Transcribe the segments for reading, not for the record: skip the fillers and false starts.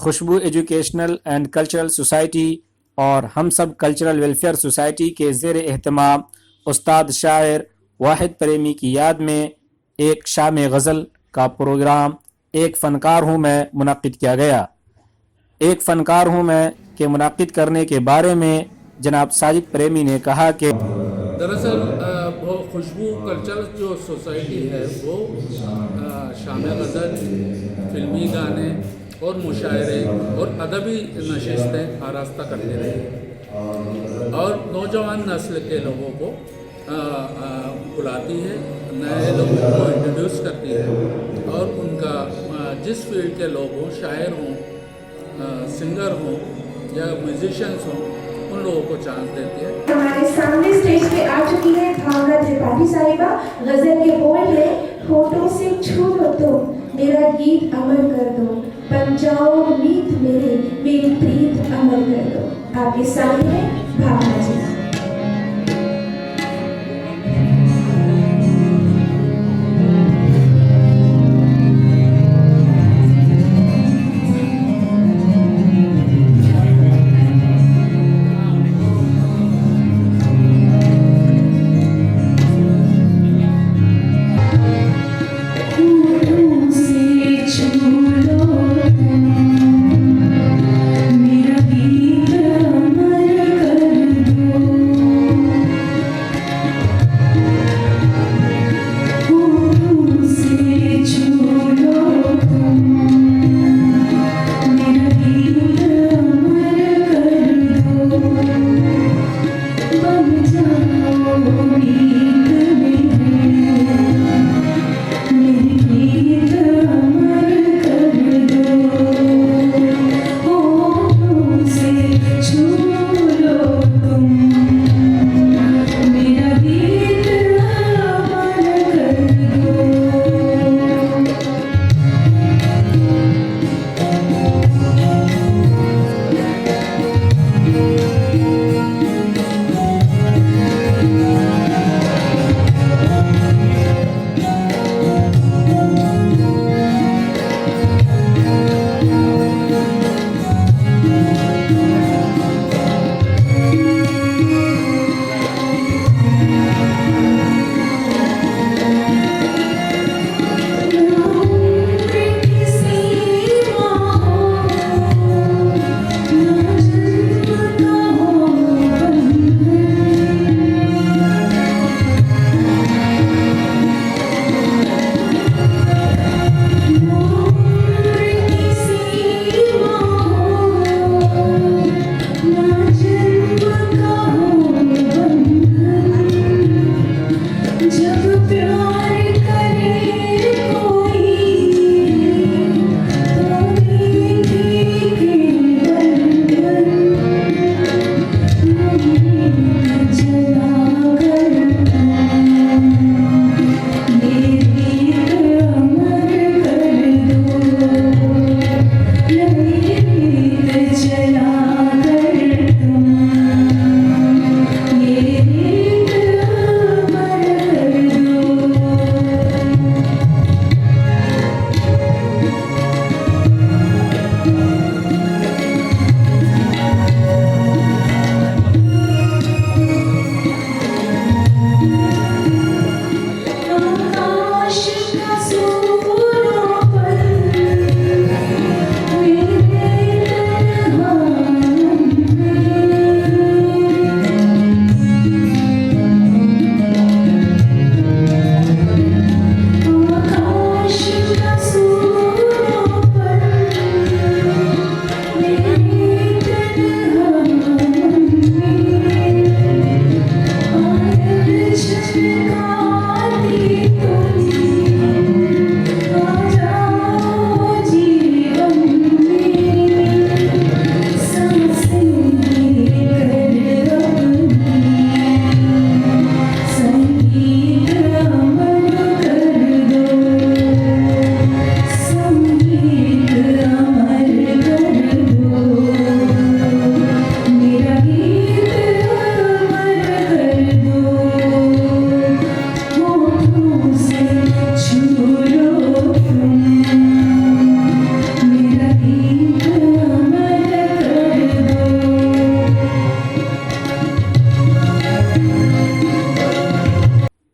Khushboo educational and cultural society और हम सब कल्चरल वेलफेयर सोसाइटी के ज़ेर एहतमाम उस्ताद शायर वाहिद प्रेमी की याद में एक शाम गज़ल का प्रोग्राम एक फ़नकार हूँ मैं मुनक़्क़िद किया गया। एक फ़नकार हूँ मैं के मुनक़्क़िद करने के बारे में जनाब साजिद प्रेमी ने कहा कि दरअसल वो खुशबू कल्चरल जो सोसाइटी है वो शाम गज़ल, फिल्मी गाने और मुशायरे और अदबी नशिस्तें आरास्ता करती रही और नौजवान नस्ल के लोगों को बुलाती है, नए लोगों को इंट्रोड्यूस करती है और उनका जिस फील्ड के लोग हों, शायर हों, सिंगर हों या म्यूजिशियंस हों, उन लोगों को चांस देती है। हमारे सामने स्टेज पे आ चुकी है भावना त्रिपाठी साहिबा। गजल के बोल है, होठों से छू लो तो मेरा गीत अमर कर दो, बन जाओ मीत मेरी प्रीत अमर कर दो। आपके सामने भावना जी। मेरा गीत अमर कर दो।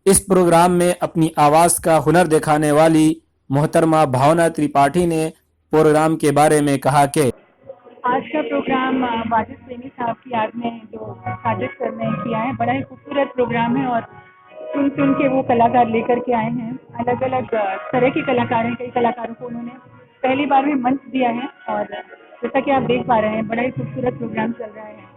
इस प्रोग्राम में अपनी आवाज़ का हुनर दिखाने वाली मोहतरमा भावना त्रिपाठी ने प्रोग्राम के बारे में कहा कि आज का प्रोग्राम वाजिद प्रेमी साहब की याद में जो साजिद सर ने किया है, बड़ा ही खूबसूरत प्रोग्राम है और चुन चुन के वो कलाकार लेकर के आए हैं। अलग अलग तरह के कलाकार हैं, कई कलाकारों को उन्होंने पहली बार भी मंच दिया है और जैसा कि आप देख पा रहे हैं, बड़ा ही खूबसूरत प्रोग्राम चल रहा है।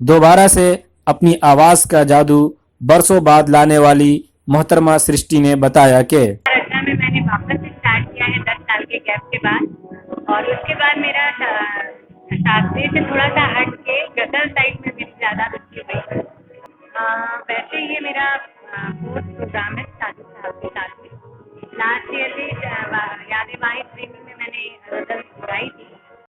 दोबारा से अपनी आवाज़ का जादू बरसों बाद लाने वाली मोहतरमा सृष्टि ने बताया कि रचना में मैंने वापस से स्टार्ट किया है 10 साल के गैप के बाद और उसके बाद मेरा शास्त्रीय से थोड़ा सा हट के गजल साइड में मेरी ज़्यादा रुचि हुई। वैसे ये मेरा फोर्थ प्रोग्राम है साजिद साहब के साथ में। लास्ट ईयर भी यादें वाहिद प्रेमी में मैंने गजल गाई थी